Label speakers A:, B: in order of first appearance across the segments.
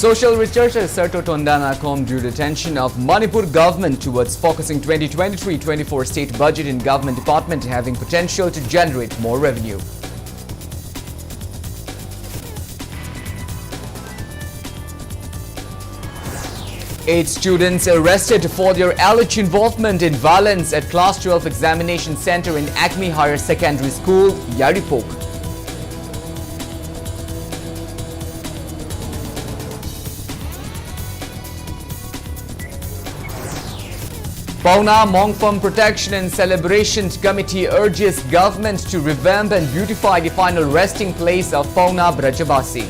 A: Social researcher Sarto Tondana drew the attention of Manipur government towards focusing 2023-24 state budget in government department having potential to generate more revenue. Eight students arrested for their alleged involvement in violence at Class 12 examination center in Acme Higher Secondary School, Yaripok. Pauna Mongpham Protection and Celebrations Committee urges government to revamp and beautify the final resting place of Pauna Brajabasi.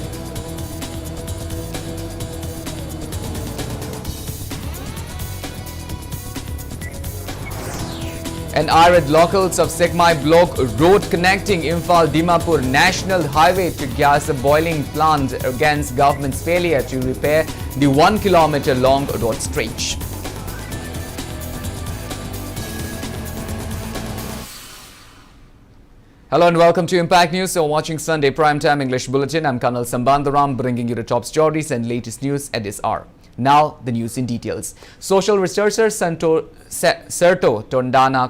A: And irate locals of Sekmai Block road connecting Imphal-Dimapur National Highway to gas boiling plant against government's failure to repair the 1 kilometer long road stretch. Hello and welcome to Impact News. You're watching Sunday Primetime English Bulletin. I'm KANEL SHAMBANDURAM bringing you the top stories and latest news at this hour. Now, the news in details. Social researcher Sarto Tondana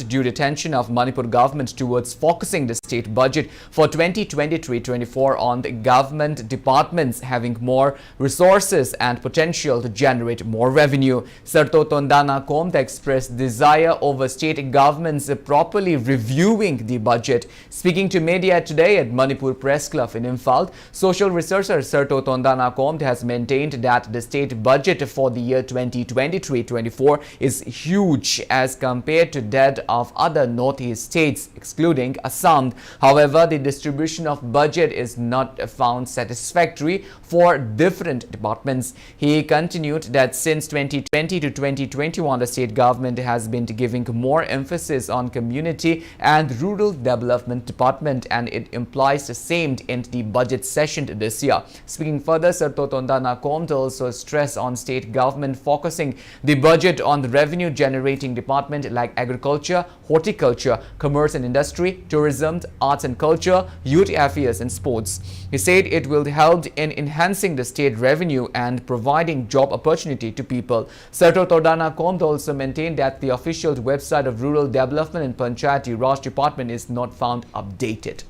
A: drew the attention of Manipur government towards focusing the state budget for 2023-24 on the government departments having more resources and potential to generate more revenue. Sarto Tondana expressed desire over state governments properly reviewing the budget. Speaking to media today at Manipur Press Club in Imphal, social researcher Sarto Tondana has maintained that the state budget for the year 2023-24 is huge as compared to that of other northeast states, excluding Assam. However, the distribution of budget is not found satisfactory for different departments. He continued that since 2020 to 2021, the state government has been giving more emphasis on community and rural development department, and it implies the same in the budget session this year. Speaking further, Sarto Tondana also stressed on state government focusing the budget on the revenue generating department like agriculture, horticulture, commerce and industry, tourism, arts and culture, youth affairs and sports. He said it will help in enhancing the state revenue and providing job opportunity to people. Sarto Tondana also maintained that the official website of Rural Development and Panchayati Raj Department is not found updated.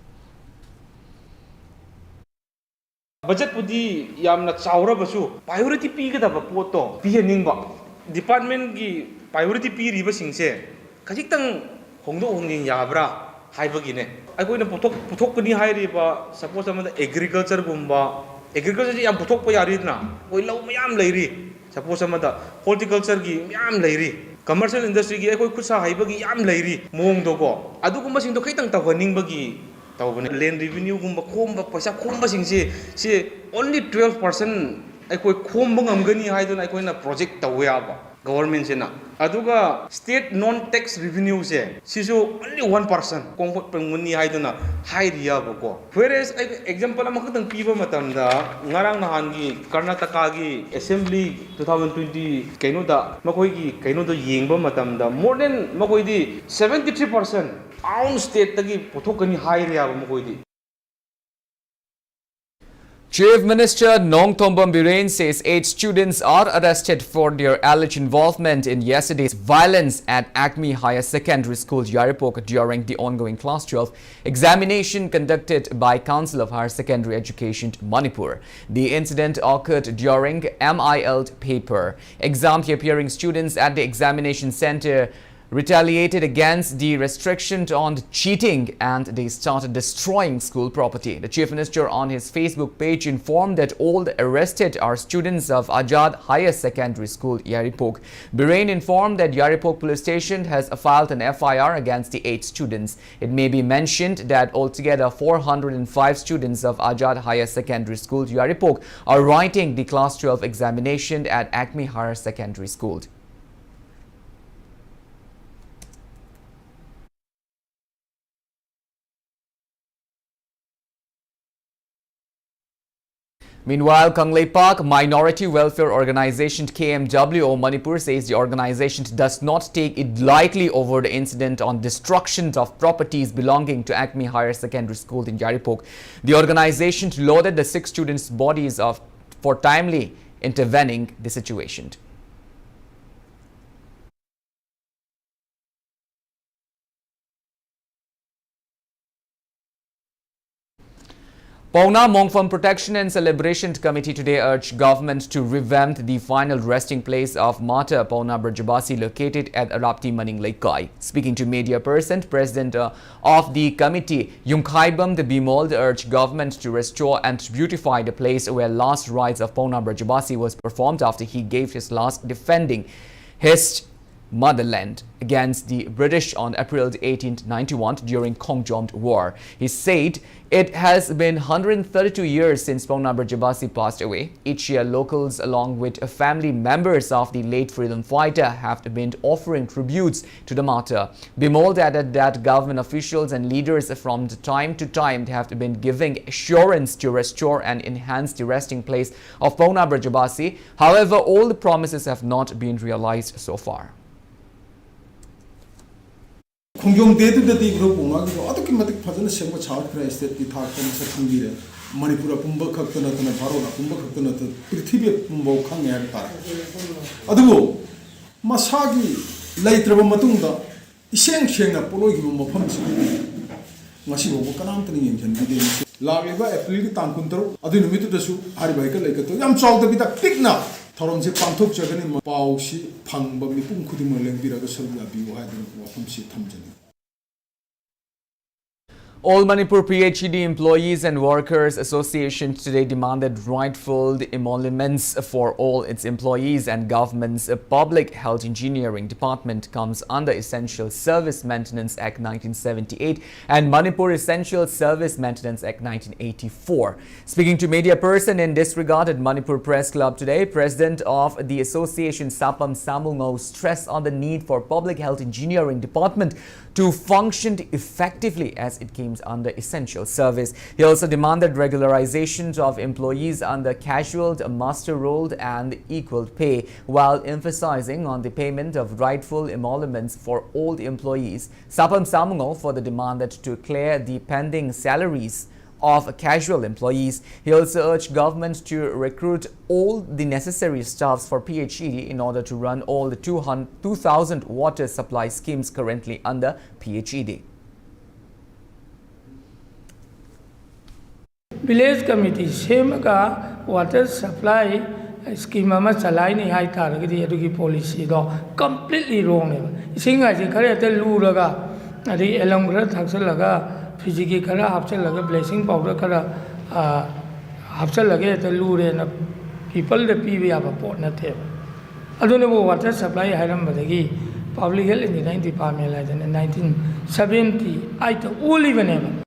B: Budget pudi yamna chaura basu priority pi ga da poto pi ningba department gi priority pi riba singse khajitang hongdo hongning yabra haibagi ne aikoina puthok kani hairiba suppose amada agriculture gumba agriculture ji yam puthok pa yari na koi law mayam leiri suppose amada horticulture gi yam leiri commercial industry gi aikoi khusa haibagi yam leiri mong do go adu gumba sing do khaitang tawning bagi land revenue gumba khomba paisa khomba singsi si only 12% aikoi khomba ngamgani haiduna aikoina project tawya government sena aduga state non tax revenue se sisu only 1% kongkot pengmuni haiduna high riya bako whereas example amakatang piba matamda ngarang nahan gi Karnataka gi assembly 2020 kaino da makoi gi kaino do yengba matamda more than makoi di 73% own state tagi puthokani high riya makoi di.
A: Chief Minister Nongthombam Biren says 8 students are arrested for their alleged involvement in yesterday's violence at Acme Higher Secondary School, Yaripok, during the ongoing Class 12 examination conducted by Council of Higher Secondary Education, Manipur. The incident occurred during MIL paper exam. The appearing students at the examination center retaliated against the restriction on cheating and they started destroying school property. The Chief Minister on his Facebook page informed that all the arrested are students of Ajad Higher Secondary School, Yaripok. Biren informed that Yaripok Police Station has filed an FIR against the 8 students. It may be mentioned that altogether 405 students of Ajad Higher Secondary School, Yaripok are writing the Class 12 examination at Acme Higher Secondary School. Meanwhile, Kanglei Park Minority Welfare Organization KMWO Manipur says the organization does not take it lightly over the incident on destruction of properties belonging to Acme Higher Secondary School in Yaripok. The organization loaded the 6 students' bodies of for timely intervening the situation. Pauna Mongpham Protection and Celebration Committee today urged government to revamp the final resting place of martyr Pauna Brajabasi located at Arapti Maning Laikai. Speaking to media person, President of the committee, Yungkhaibam the Bimol urged government to restore and beautify the place where last rites of Pauna Brajabasi was performed after he gave his last defending his motherland against the British on April 1891 during Kongjom War. He said it has been 132 years since Pauna Brajabasi passed away. Each year, locals along with family members of the late freedom fighter have been offering tributes to the martyr. Bimol added that government officials and leaders from time to time have been giving assurance to restore and enhance the resting place of Pauna Brajabasi. However, all the promises have not been realized so far.
C: 공경 대들대도 그런 공학이고 어떻게 마뜩 파전은 생각 잘 프레스트 디타크는 세팅비래 머니푸르 분박 학도나 바로나 분박 학도나 프리티비에 분박 강에 할까 아두고 마사기 레이트르바 마뚱다 이생생나 볼로기면 뭐 펌시 마시 보고 까남트는 연전비데 라리바 에프릴기 땅군터 아두 누미트다수 하리바이가 레이카토 얌 चाउ더비다 픽나 토론제 방톡적인 바옥시 방법이 꿈꾸디면 랭비라고 설명하 비고 하이드는 와품시 탐전이
A: All Manipur PHED Employees and Workers Association today demanded rightful emoluments for all its employees, and government's Public Health Engineering Department comes under Essential Service Maintenance Act 1978 and Manipur Essential Service Maintenance Act 1984. Speaking to media person in this regard at Manipur Press Club today, President of the association Sapam Samulngo stressed on the need for Public Health Engineering Department to function effectively as it came under essential service. He also demanded regularizations of employees under casual, master rolled and equal pay, while emphasizing on the payment of rightful emoluments for all the employees. Sapam Samungo for the demanded to clear the pending salaries of casual employees. He also urged government to recruit all the necessary staffs for PHED in order to run all the 2,000 water supply schemes currently under PHED.
D: Village committee same ka water supply scheme ama chalai ni hai tar gidi eduki policy do completely wrong ne singa ji khare te lu laga adi elong gra thaksal laga physical kara hapsal laga blessing powder kara hapsal lage te lu re na people the pv aba pot na the adune wo water supply hairam badagi public health engineering department la in 1978 all even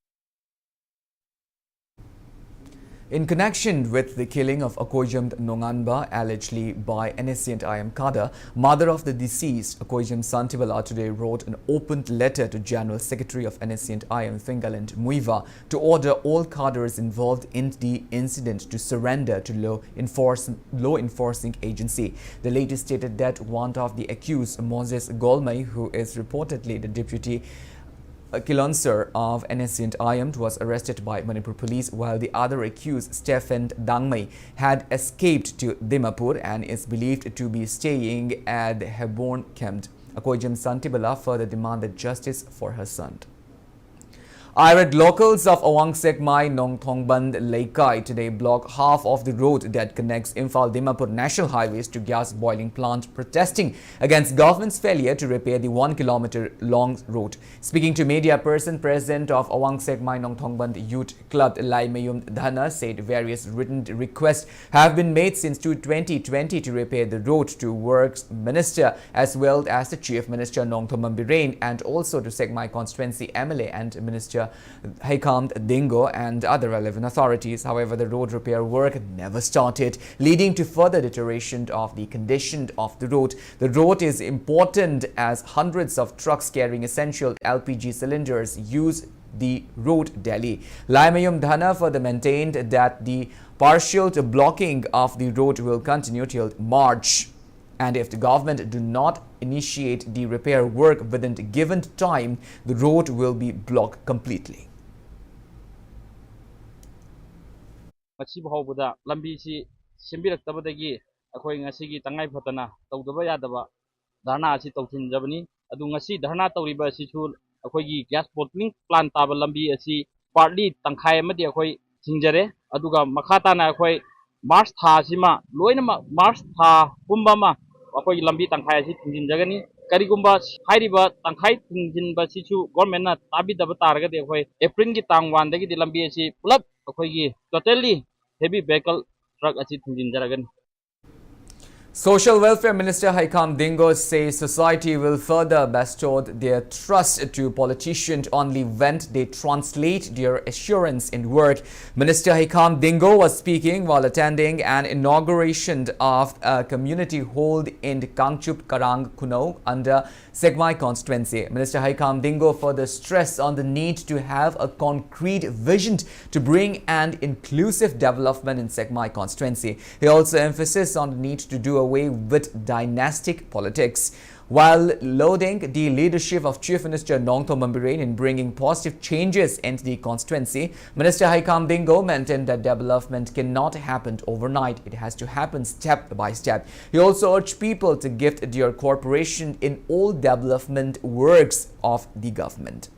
A: In connection with the killing of Akoijam Nonganba, allegedly by NSC and IM Kada, mother of the deceased, Akoijam Santibala, today wrote an opened letter to General Secretary of NSC and IM Thingaland Muiva to order all cadres involved in the incident to surrender to law enforcing agency. The lady stated that one of the accused, Moses Golmai, who is reportedly the deputy Kilonsar of NSC and IM, was arrested by Manipur police, while the other accused, Stephen Dangmai, had escaped to Dimapur and is believed to be staying at the Hebron camp. Akoijam Santibala further demanded justice for her son. Irate locals of Awangsek Mai Nongthongband Laikai today block half of the road that connects Imphal-Dimapur National Highways to gas boiling plant, protesting against government's failure to repair the 1 kilometer long road. Speaking to media person, President of Awangsek Mai Nongthongband Youth Club Laimayum Dhana said various written requests have been made since 2020 to repair the road to Works Minister as well as the Chief Minister Nongthombam Birain, and also to Sekmai Constituency MLA and Minister Haikamt Dingo and other relevant authorities. However, the road repair work never started, leading to further deterioration of the condition of the road. The road is important as hundreds of trucks carrying essential LPG cylinders use the road daily. Laimayum Dhana further maintained that the partial blocking of the road will continue till March, and if the government do not initiate the repair work within the given time, the road will be blocked completely.
E: ꯁꯦꯝꯕꯤꯔꯛꯇꯕꯗꯒꯤ ꯑꯩꯈꯣꯏ ꯉꯁꯤꯒꯤ ꯇꯉꯥꯏ ꯐꯗꯅ ꯇꯧꯗꯕ ꯌꯥꯗꯕ ꯙꯔꯅꯥ ꯑꯁꯤ ꯇꯧꯊꯤꯟꯖꯕꯅꯤ ꯑꯗꯨ ꯉꯁꯤ ꯙꯔꯅꯥ ꯇꯧꯔꯤꯕ ꯑꯁꯤꯁꯨ ꯑꯩꯈꯣꯏꯒꯤ ꯒ꯭ꯌꯥꯁ ꯕꯣꯇꯂꯤꯡ ꯄ꯭ꯂꯥꯟ ꯇꯥꯕ ꯂꯝꯕꯤ ꯑꯁꯤ ꯄꯥꯔꯠꯂꯤ ꯇꯪꯈꯥꯏ ꯑꯃꯗꯤ ꯑꯩꯈꯣꯏ ꯊꯤꯡꯖꯔꯦ ꯑꯗꯨꯒ ꯃꯈꯥ ꯇꯥꯅ ꯑꯩꯈꯣꯏ ꯃꯥꯔꯆ ꯊꯥ ꯑꯁꯤꯃ ꯂꯣꯏꯅꯃꯛ ꯃꯥꯔꯆ ꯊꯥ ꯄꯨꯝꯕ ꯑꯃ ꯑꯩꯈꯣꯏꯒꯤ ꯂꯝꯕꯤ ꯇꯪꯈꯥꯏ ꯑꯁꯤ ꯊꯤꯡꯖꯤꯟꯖꯒꯅꯤ ꯀꯔꯤꯒꯨꯝꯕ ꯍꯥꯏꯔꯤꯕ ꯇꯪꯈꯥꯏ ꯊꯤꯡꯖꯤꯟꯕꯁꯤꯁꯨ ꯒꯣꯔꯃꯦꯟꯅ ꯇꯥꯕꯤꯗꯕ ꯇꯥꯔꯒꯗꯤ ꯑꯩꯈꯣꯏ ꯑꯦꯄ꯭ꯔꯤꯜꯒꯤ ꯇꯥꯡ 1ꯗꯒꯤꯗꯤ ꯂꯝꯕꯤ ꯑꯁꯤ ꯄꯨꯂꯞ ꯑꯩꯈꯣꯏꯒꯤ ꯇꯣꯇꯦꯜꯂꯤ ꯍꯦꯚꯤ ꯚꯦꯍꯤꯀꯜ ꯇ꯭ꯔꯛ ꯑꯁꯤ ꯊꯤꯡꯖꯤꯟꯖꯔꯒꯅꯤ
A: Social Welfare Minister Haikam Dingo says society will further bestow their trust to politicians only when they translate their assurance in work. Minister Haikam Dingo was speaking while attending an inauguration of a community hall in Kangchup Karang Kuno under Segmai constituency. Minister Haikam Dingo further stressed on the need to have a concrete vision to bring an inclusive development in Segmai constituency. He also emphasized on the need to do away with dynastic politics. While lauding the leadership of Chief Minister Nongtho Mambiren in bringing positive changes into the constituency, Minister Haikam Dingo maintained that development cannot happen overnight. It has to happen step by step. He also urged people to gift their cooperation in all development works of the government.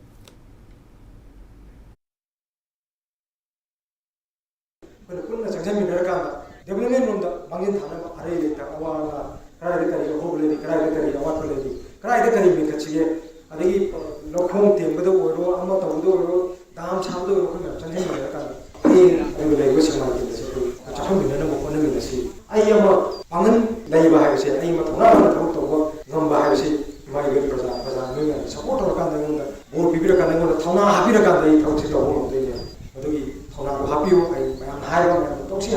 F: Development room the Bangin Thana Array, Awana, Karakari, Holy, Karakari, Awatolady, Karakari Mikachi, Adi, Lokum, Timber, Amata, Dam Chado, Chanting American, I will wish him a champion of one in the sea. I am a Pangan, Laiba Hasi, I am a Tana, Zamba Hasi, my good person, support of Kanda, or people can go to Tana, happy to come, they talk to the whole day. Tana, happy, I am high, Toxi.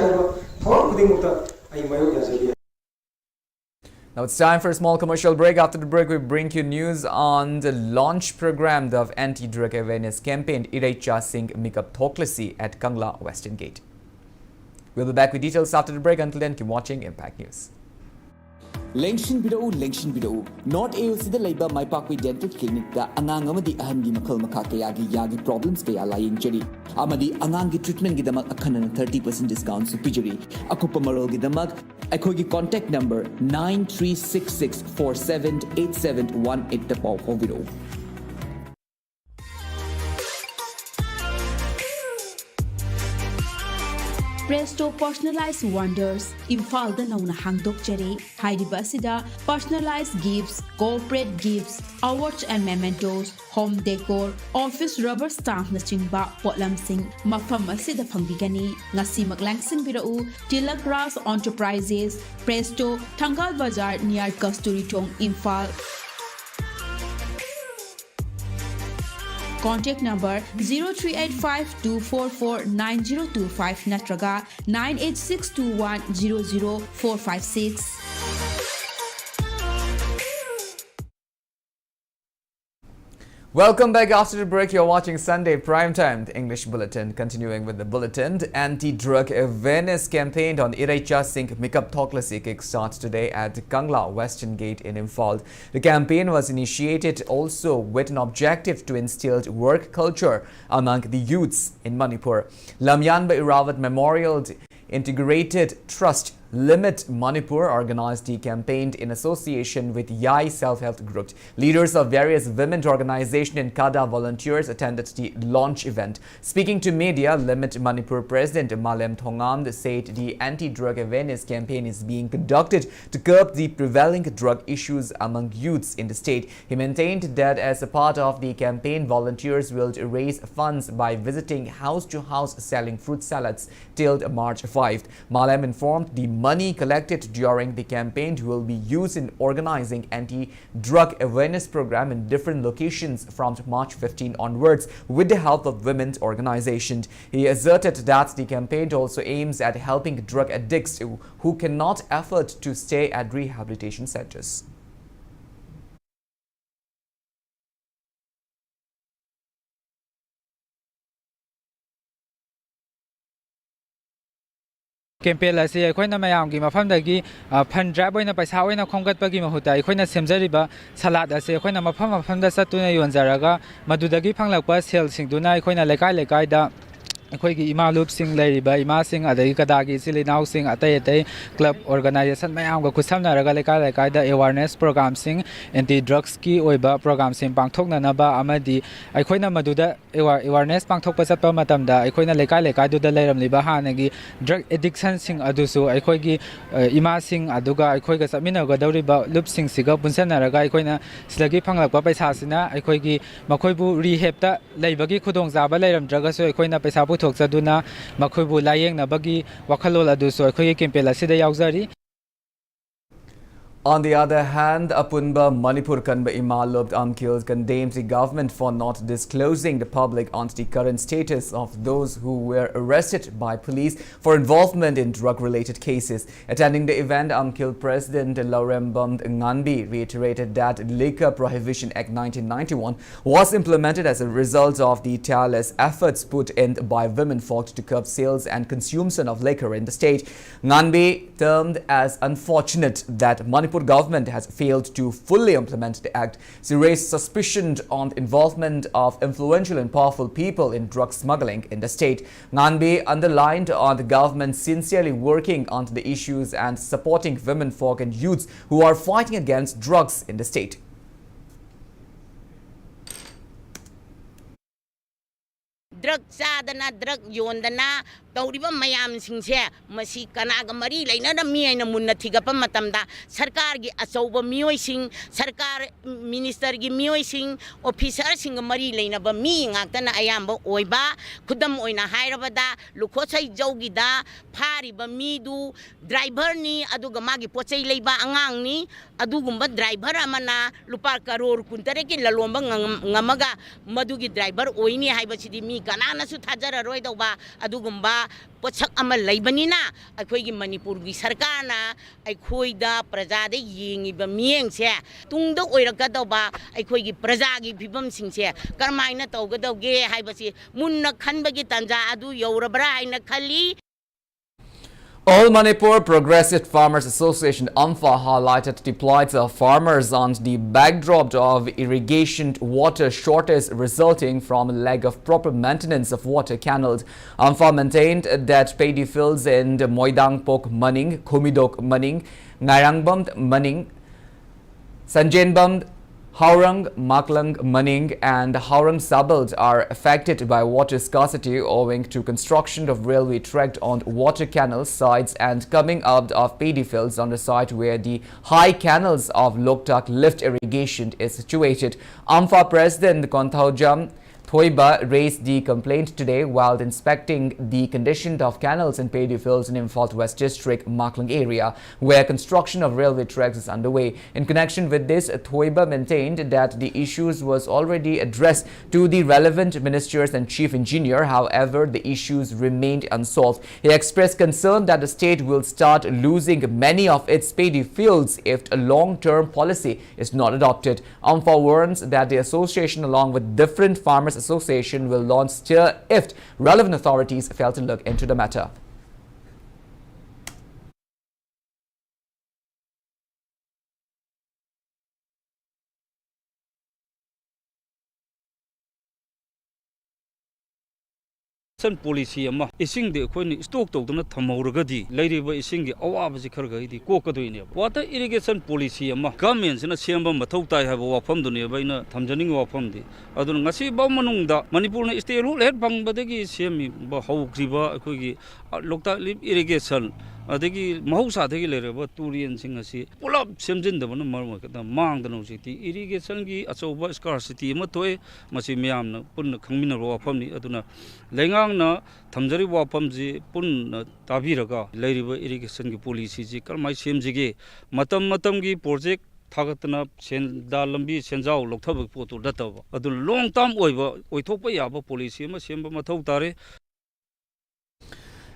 A: Now it's time for a small commercial break. After the break, we bring you news on the launch program of anti-drug awareness campaign Iraicha Singh Mikap Thoklasi at Kangla Western Gate. We'll be back with details after the break. Until then, keep watching Impact News.
G: Lengshin Bidou, Not AOC the Labour My Parkway Dental Clinic, the Anangamadi Ahandi Makal Makakayagi Yagi problems Kaya lying jury. Amadi Anangi treatment Gidamak Akanan 30% discount superior. Akupamaro Gidamak, Akogi contact number 9366478718 the Pau Hovido.
H: Presto Personalized Wonders, Imphal da nauna hangdok jare, Hairiba sida, personalized gifts, corporate gifts, awards and mementos, home decor, office rubber stamp na chingba, potlam sing, mafam asida pangbigani, ngasi maglangsing birau, Tila Grass Enterprises, Presto, Tangal Bazaar near Kasturi Tong, Imphal. Contact number 0385-244-9025 natraga 98621-00456.
A: Welcome back after the break. You're watching Sunday Primetime, the English Bulletin. Continuing with the Bulletin, the anti-drug awareness campaign on Iraicha Singh Mikap Thoklasi kickstarts today at Kangla Western Gate in Imphal. The campaign was initiated also with an objective to instill work culture among the youths in Manipur. Lamyanba Irawat Memorial Integrated Trust Limit Manipur organized the campaign in association with Yai Self-Help Group. Leaders of various women's organizations and Kada volunteers attended the launch event. Speaking to media, Limit Manipur President Malem Thongam said the anti-drug awareness campaign is being conducted to curb the prevailing drug issues among youths in the state. He maintained that as a part of the campaign, volunteers will raise funds by visiting house to house selling fruit salads till March 5th. Malem informed the money collected during the campaign will be used in organizing anti-drug awareness program in different locations from March 15 onwards with the help of women's organizations. He asserted that the campaign also aims at helping drug addicts who cannot afford to stay at rehabilitation centers.
I: Campaign asi akhoi mayam gi mafam dagi fund drive oina paisa oina khomgat pagi mahuta akhoi na semjariba salad asi akhoi na mafam da satuna yonjaraga madudagi phanglakpa sales singduna akhoi na lekai da ꯑꯩꯈꯣꯏꯒꯤ ꯏꯃꯥ ꯂꯨꯞꯁꯤꯡ ꯂꯩꯔꯤꯕ ꯏꯃꯥꯁꯤꯡ ꯑꯗꯒꯤ ꯀꯗꯥꯒꯤ ꯏꯆꯤꯜ ꯏꯅꯥꯎꯁꯤꯡ ꯑꯇꯩ ꯑꯇꯩ club organisation ꯃꯌꯥꯝꯒ ꯈꯨꯠꯁꯝꯅꯔꯒ ꯂꯩꯀꯥꯏ ꯂꯩꯀꯥꯏꯗ ꯑꯦꯋꯥꯔꯅꯦꯁ ꯄ꯭ꯔꯣꯒ꯭ꯔꯥꯝꯁꯤꯡ ꯑꯦꯟꯇꯤ ꯗ꯭ꯔꯒꯁꯀꯤ ꯑꯣꯏꯕ ꯄ꯭ꯔꯣꯒ꯭ꯔꯥꯝꯁꯤꯡ ꯄꯥꯡꯊꯣꯛꯅꯅꯕ ꯑꯃꯗꯤ ꯑꯩꯈꯣꯏꯅ ꯃꯗꯨꯗ ꯑꯦꯋꯥꯔꯅꯦꯁ ꯄꯥꯡꯊꯣꯛꯄ ꯆꯠꯄ ꯃꯇꯝꯗ ꯑꯩꯈꯣꯏꯅ ꯂꯩꯀꯥꯏ ꯂꯩꯀꯥꯏꯗꯨꯗ ꯂꯩꯔꯝꯂꯤꯕ ꯍꯥꯟꯅꯒꯤ ꯗ꯭ꯔꯒ ꯑꯦꯗꯤꯛꯁꯟꯁꯤꯡ ꯑꯗꯨꯁꯨ ꯑꯩꯈꯣꯏꯒꯤ ꯏꯃꯥꯁꯤꯡ ꯑꯗꯨꯒ ꯑꯩꯈꯣꯏꯒ ꯆꯠꯃꯤꯟꯅꯒꯗꯧꯔꯤꯕ ꯂꯨꯞꯁꯤꯡꯁꯤꯒ ꯄꯨꯟꯁꯤꯟꯅꯔꯒ ꯑꯩꯈꯣꯏꯅ ꯁꯤꯗꯒꯤ ꯐꯪꯂꯛꯄ ꯄꯩꯁꯥꯁꯤꯅ ꯑꯩꯈꯣꯏꯒꯤ ꯃꯈꯣꯏꯕꯨ ꯔꯤꯍꯦꯞꯇ ꯂꯩꯕꯒꯤ ꯈꯨꯗꯣꯡꯆꯥꯕ ꯂꯩꯔꯝꯗ꯭ꯔꯒꯁꯨ ꯑꯩꯈꯣꯏꯅ ꯄꯩꯁꯥ ꯄꯨꯊꯣꯛꯆꯗꯨꯅ ꯃꯈꯣꯏꯕꯨ ꯂꯥꯌꯦꯡꯅꯕꯒꯤ ꯋꯥꯈꯜꯂꯣꯟ ꯑꯗꯨꯁꯨ ꯑꯩꯈꯣꯏꯒꯤ ꯀꯦꯝꯄꯦꯟ ꯑꯁꯤꯗ ꯌꯥꯎꯖꯔꯤ.
A: On the other hand, Apunba Manipur Kanba Imalub Amkil condemns the government for not disclosing the public on the current status of those who were arrested by police for involvement in drug-related cases. Attending the event, Amkil President Laurembam Nganbi reiterated that Liquor Prohibition Act 1991 was implemented as a result of the tireless efforts put in by women folk to curb sales and consumption of liquor in the state. Nganbi termed as unfortunate that Manipur government has failed to fully implement the act. She raised suspicion on the involvement of influential and powerful people in drug smuggling in the state. Nganbi underlined on the government sincerely working on the issues and supporting women folk and youths who are fighting against drugs in the state.
J: Drug chadana, drug yondana, Tauriba Mayam Singse, Masi Kanaga Marie, Lena Mi and Munatiga Matamda, Sarkar Asoba Muising, Sarkar Minister Gimuising, Officer Sing Marie Lena Bami, Atana Ayambo, Oiba, Kudam Oina Hairabada, Lukosa Jogida, Pari Bamidu, Driver ni, Adugamagi Poche Leba Angangni, Adugumba driver Amana, Luparka Ror Kuntareki, La Lomba Ngamaga, Madugi driver, Oini Hibachidi Mi, Kanana Sutazara Roidoba, Adugumba. Pochak amal laibanina akhoi Manipur gi sarkarna akhoi da praja de yingi ba mieng se tungda oirakadaba akhoi gi praja gi phibam singse karmaina tawgadawge haibasi munna khanbagi tanja adu yorabra haina khali.
A: All Manipur Progressive Farmers Association AMFA highlighted the plight of farmers on the backdrop of irrigation water shortage resulting from lack of proper maintenance of water canals. AMFA maintained that paddy fields in Moidangpok Maning, Kumidok Maning, Ngairangbam Maning, Sanjenbam, Haurang, Maklang, Maning and Haurang suburbs are affected by water scarcity owing to construction of railway track on water canal sides and coming out of paddy fields on the site where the high canals of Loktak lift irrigation is situated. AMFA President Konthaujam Thoiba raised the complaint today while inspecting the condition of canals and paddy fields in Imphal West District, Maklang area, where construction of railway tracks is underway. In connection with this, Thoiba maintained that the issues was already addressed to the relevant ministers and chief engineer. However, the issues remained unsolved. He expressed concern that the state will start losing many of its paddy fields if a long-term policy is not adopted. AMFA warns that the association, along with different farmers association, will launch stir if relevant authorities fail to look into the matter.
K: Sun policy ama ising de khoi stock to na thamoragadi leiriba ising gi awabasi kharga di kokadoi water irrigation policy ama government na semba mathau tai haba wafam dune baina thamjaning wafam di adun ngasi ba manungda Manipur na state rule head bangbadagi semi ba hawkriba khoi gi Loktak lift irrigation adagi mahausa dagi lereba turian sing asi pulap semjin da bana marma ka mang da no siti irrigation gi achoba scarcity ma toy masi myam na pun khangmina ro wafam ni aduna lengang na thamjari wafam ji pun tabiraga leiriba irrigation gi policy ji kalmai semjige matam gi project Tagatana Senda Lambi Senjao Loktabak Poto Datava. Adun long term oitopa yaba policy ma semba mathau tare.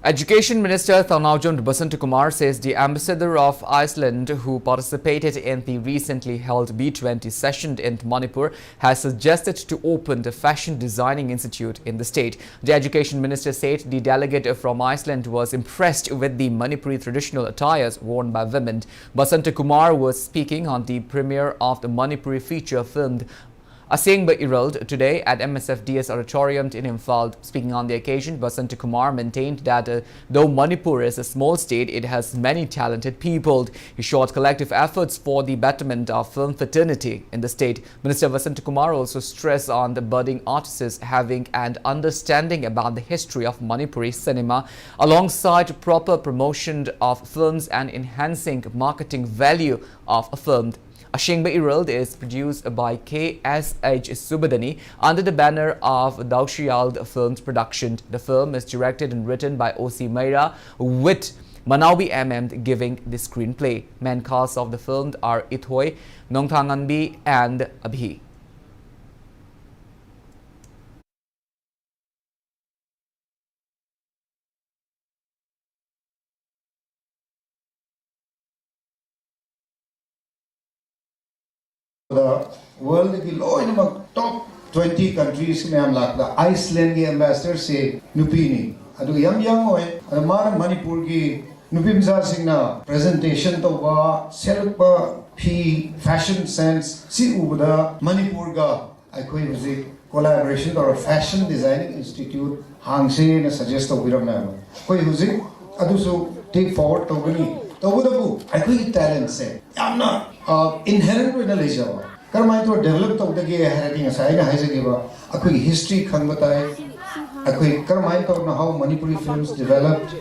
A: Education Minister Thanawjam Basantakumar says the ambassador of Iceland who participated in the recently held B20 session in Manipur has suggested to open the Fashion Designing Institute in the state. The Education Minister said the delegate from Iceland was impressed with the Manipuri traditional attires worn by women. Basantakumar was speaking on the premiere of the Manipuri feature filmed Asingba Irald today at MSFDS Auditorium in Imphal. Speaking on the occasion, Basant Kumar maintained that though Manipur is a small state, it has many talented people. He showed collective efforts for the betterment of film fraternity in the state. Minister Basant Kumar also stressed on the budding artists having an understanding about the history of Manipuri cinema alongside proper promotion of films and enhancing marketing value of a film. Ashingba Irald is produced by KSH Subadani under the banner of Daushiald Films Production. The film is directed and written by O.C. Meira with Manawi MM giving the screenplay. Main cast of the film are Ithoy, Nongthanganbi and Abhi.
L: The world की top 20 countries में हम लगता Iceland के ambassador से नुपी नहीं अदु young होए हमारा मणिपुर की नुपी मिसाल सिंगना presentation तो वा self फी fashion sense सी उबदा मणिपुर का कोई उसे collaboration और fashion designing institute हांग से ने suggest तो बिरम ना कोई उसे अदु सो take forward तो बनी तो वो दबू कोई talent से यामना inherent with knowledge aba karmai to develop to the heritage aside na haise giba akoi history khang batai akoi karmai to na how Manipuri films developed.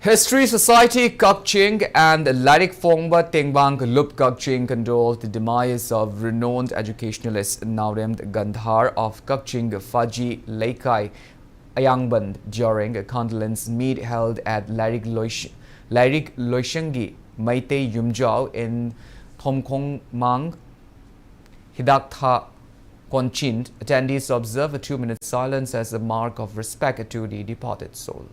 A: History Society Kakching and Larik Phongba Tengbang Lup Kakching condoled the demise of renowned educationalist Naurem Gandhar of Kakching Faji Laikai Ayangban during a condolence meet held at Larik Loishangi Maite Yumjao in Thomkong Mang Hidaktha Konchin. Attendees observe a 2-minute silence as a mark of respect to the departed soul.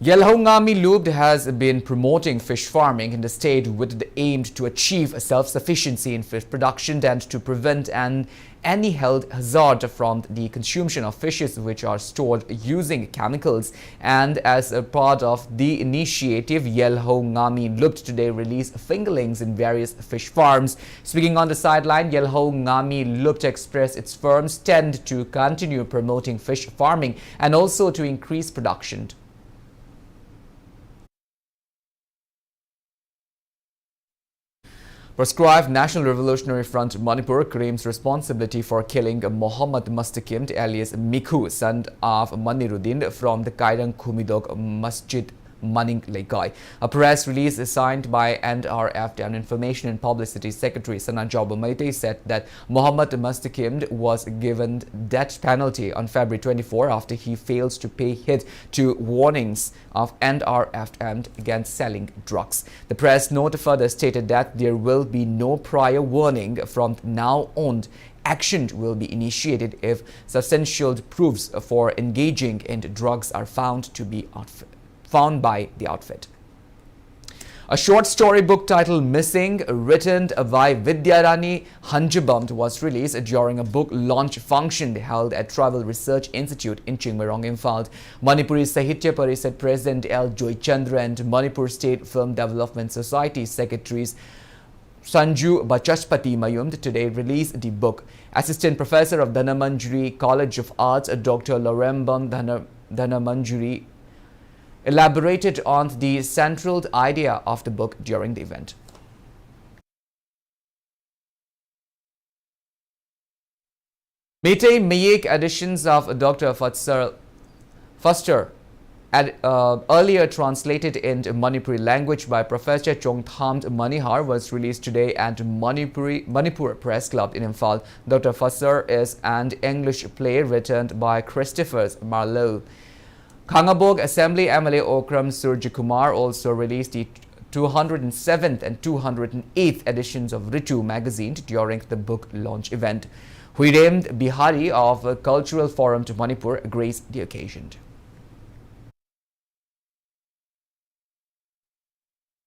A: Yelhongami Loop has been promoting fish farming in the state with the aim to achieve self-sufficiency in fish production and to prevent any health hazard from the consumption of fishes which are stored using chemicals. And as a part of the initiative, Yelhongami Loop today released fingerlings in various fish farms. Speaking on the sideline, Yelhongami Loop expressed its firms tend to continue promoting fish farming and also to increase production. Proscribed National Revolutionary Front Manipur claims responsibility for killing Mohammad Mustakim alias Miku, son of Maniruddin from the Kairang Kumidok Masjid Maning Laikai. A press release signed by NRF and Information and Publicity Secretary Sana Jobamaite said that Mohammad Mustakim was given death penalty on February 24 after he fails to pay heed to warnings of NRF against selling drugs. The press note further stated that there will be no prior warning from now on. Action will be initiated if substantial proofs for engaging in drugs are found by the outfit. A short story book titled Missing, written by Vidyarani Hanjabam, was released during a book launch function held at Tribal Research Institute in Chingmarong, Imphal. Manipuri Sahitya Parishad President L. Joy Chandra and Manipur State Film Development Society Secretaries Sanju Bachashpati Mayumd today released the book. Assistant Professor of Dhanamanjuri College of Arts, Dr. Lorembam Dhanamanjuri, elaborated on the central idea of the book during the event. Meitei Mayek editions of Dr. Foster, earlier translated into Manipuri language by Professor Chongthamt Manihar, was released today at Manipur Press Club in Imphal. Dr. Foster is an English play written by Christopher Marlowe. Khangabog Assembly MLA Okram Surjikumar also released the 207th and 208th editions of Ritu magazine during the book launch event. Huirem Bihari of Cultural Forum to Manipur graced the occasion.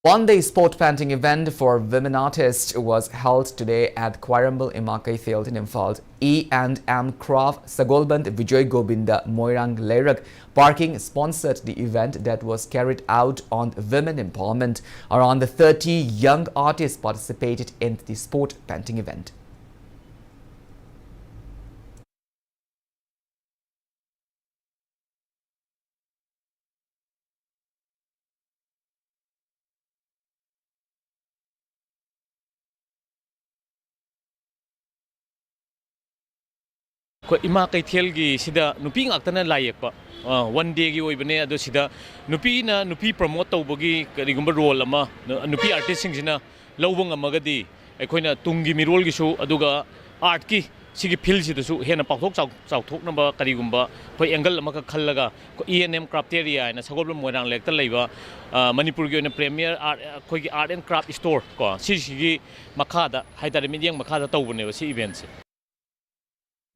A: One-day sport painting event for women artists was held today at Quarambal Imakai Field in Imphal. E&M Craft Sagolband Vijay Gobinda Moirang Leirak Parking sponsored the event that was carried out on women empowerment. Around 30 young artists participated in the sport painting event.
M: Ima Kaithelgi Sida Nupi Aktana Layekpa. 1 day Gibane, Adosida, Nupi promote Bogi, Rigumba Rolama, Nupi artists in Lowanga Magadi, Equina Tungi Mirolgishu, Aduga, Artki, Sigi Pilsi, the Su, Hena Pakok, South number Karigumba, Angle Maka Kalaga, E&M Crafteria, and a Sagobram Morang Lecter Leva, Manipur in a premier art and craft store, Sigi Makada, Haida Median Makada Tobune, events.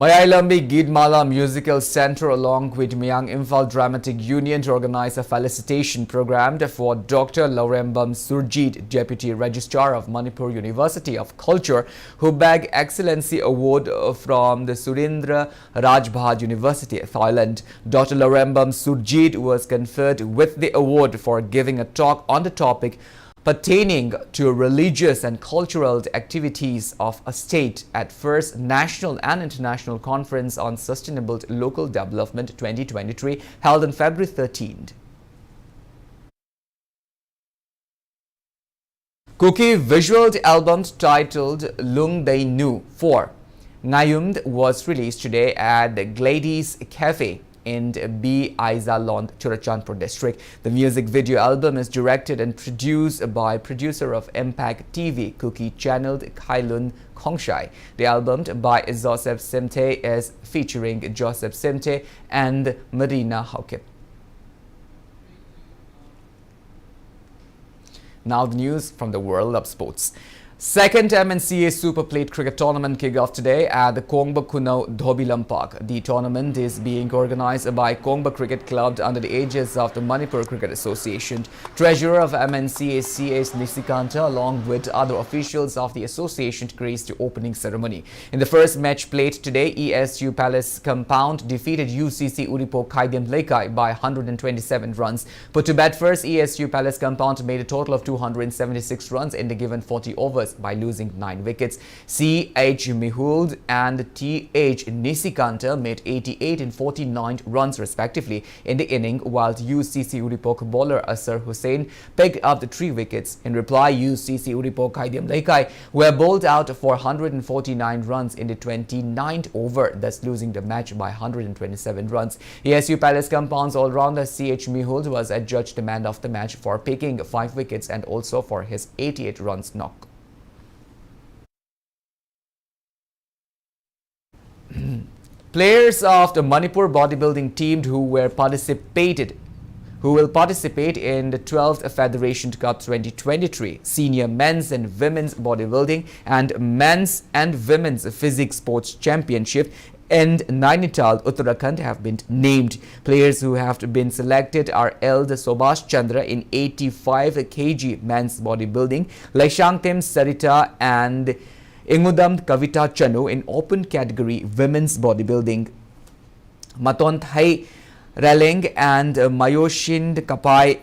A: Mayailambi Gidmala Musical Center along with Myang Imphal Dramatic Union to organize a felicitation program for Dr. Laurembam Surjit, Deputy Registrar of Manipur University of Culture, who bagged Excellency Award from the Surendra Rajbhaj University, Thailand. Dr. Laurembam Surjit was conferred with the award for giving a talk on the topic pertaining to religious and cultural activities of a state at first National and International Conference on Sustainable Local Development 2023 held on February 13th. Cookie visual album titled Lung Dei Nu 4 Ngayumd was released today at the Glades Cafe in B. Aizalond, Churachandpur district. The music video album is directed and produced by producer of Impact TV, Cookie channeled Kailun Khongshai. The album by Joseph Simte is featuring Joseph Simte and Marina Haukip. Now the news from the world of sports. Second MNCA Super Plate Cricket Tournament kick-off today at the Kongba Kuno Dhobilam Park. The tournament is being organized by Kongba Cricket Club under the aegis of the Manipur Cricket Association. Treasurer of MNCA C.S. Nisikanta along with other officials of the association graced the opening ceremony. In the first match played today, ESU Palace Compound defeated UCC Uripo Kaidiam Lekai by 127 runs. Put to bat first, ESU Palace Compound made a total of 276 runs in the given 40 overs. By losing 9 wickets. C.H. Mihuld and T.H. Nisikanta made 88 and 49 runs respectively in the inning, while UCC Uripok bowler Asar Hussain picked up the 3 wickets. In reply, UCC Uripok Kaidiam Lekai were bowled out for 149 runs in the 29th over, thus losing the match by 127 runs. ESU Palace Compound's all-rounder C.H. Mihuld was adjudged the man of the match for picking 5 wickets and also for his 88 runs knock. Players of the Manipur bodybuilding team who will participate in the 12th Federation Cup 2023 Senior Men's and Women's Bodybuilding and Men's and Women's Physics Sports Championship in Nainital, Uttarakhand have been named. Players who have been selected are Eld Sobhash Chandra in 85 kg men's bodybuilding, Laishangtem Sarita and Ingudam Kavita Chanu in open category women's bodybuilding. Maton Thai Raling and Mayoshind Kapai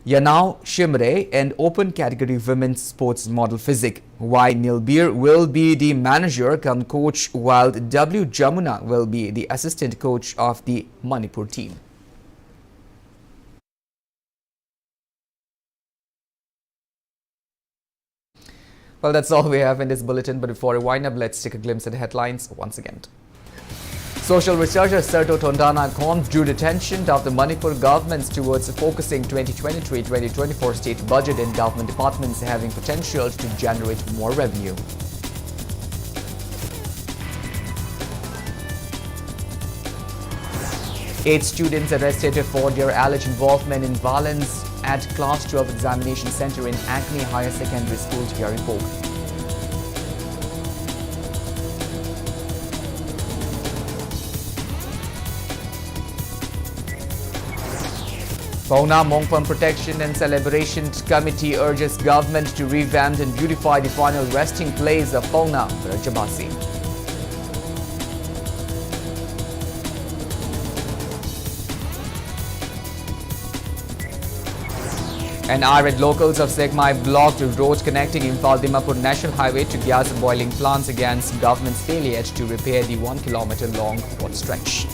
A: Yanao Shimre in open category women's sports model physique. Y. Nilbir will be the manager come coach, while W. Jamuna will be the assistant coach of the Manipur team. Well, that's all we have in this bulletin, but before we wind up, let's take a glimpse at the headlines once again. Social researcher Serto Tondana drew the attention of the Manipur governments towards focusing 2023-2024 state budget in government departments having potential to generate more revenue. Eight students arrested for their alleged involvement in violence at Class 12 Examination Center in Acme Higher Secondary School, Tiaripok. Pauna Mongpam Protection and Celebration Committee urges government to revamp and beautify the final resting place of Pauna Rajabasi. And irate locals of Sekmai blocked road connecting Imphal-Dimapur National Highway to gas boiling plants against government's failure to repair the 1 kilometer long road stretch.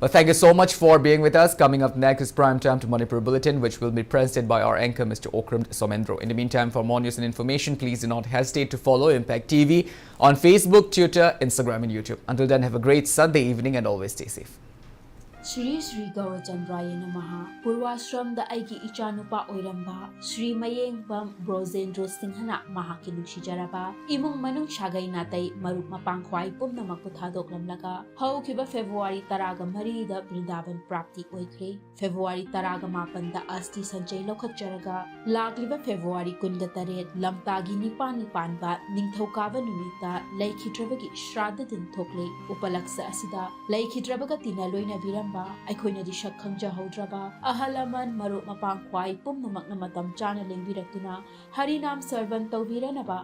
A: Well, thank you so much for being with us. Coming up next is Prime Time to Manipur Bulletin, which will be presented by our anchor, Mr. Okram Somendro. In the meantime, for more news and information, please do not hesitate to follow Impact TV on Facebook, Twitter, Instagram and YouTube. Until then, have a great Sunday evening and always stay safe.
H: Shri Shri Gaurachandraya Namaha Purvashram da Aigi Ichanupa Oiramba Shri Mayengpam Brozendro Singhana Mahaki Nukshijaraba Imung Manung Shagai Natai Marup Mapangkwai Pumna Makutadok Lamlaga How Kiba February Taraga Marida Brindavan Prapti Oikre February Taraga Mapanda Asti Sanjay Lokacharaga Lagliba February Kunda Taret Lamtagi Nipan Nipanba Ningthokava Numita Laikhitrabagi Shraddha Din Thokle Upalaksa Asida Laikhitrabaga Tinaloina Viram ꯑꯩꯈꯣꯏꯅ ꯗꯤ ꯁꯛ ꯈꯪꯖꯍꯧꯗ꯭ꯔꯕ ꯑꯍꯜ ꯂꯃꯟ ꯃꯔꯨꯞ ꯃꯄꯥꯡ ꯈ꯭ꯋꯥꯏ ꯄꯨꯝꯅꯃꯛꯅ ꯃꯇꯝ ꯆꯥꯅ ꯂꯦꯡꯕꯤꯔꯛꯇꯨꯅ ꯍꯔꯤꯅꯥꯝ ꯁꯔꯕꯟ ꯇꯧꯕꯤꯔꯅꯕ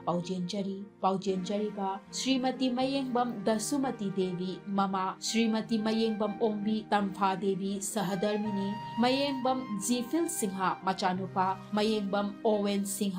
H: ꯄꯥꯎꯖꯦꯟꯖꯔꯤꯕ ಶ್ರೀಮತಿ ꯃꯌꯦꯡꯕꯝ ꯗꯁꯨꯃತಿ ದೇವಿ ꯃꯃꯥ ಶ್ರೀಮತಿ ꯃꯌꯦꯡꯕꯝ ಓಂಬಿ ꯇꯝꯐꯥ ದೇವಿ ಸಹಧರ್ಮಿಣಿ ꯃꯌꯦꯡꯕꯝ ꯖꯤꯐꯤꯜ ꯁꯤꯡꯍ ꯃꯆꯥꯅꯨꯄꯥ ꯃꯌꯦꯡꯕꯝ ꯑꯣꯋꯦꯟ ꯁꯤꯡꯍ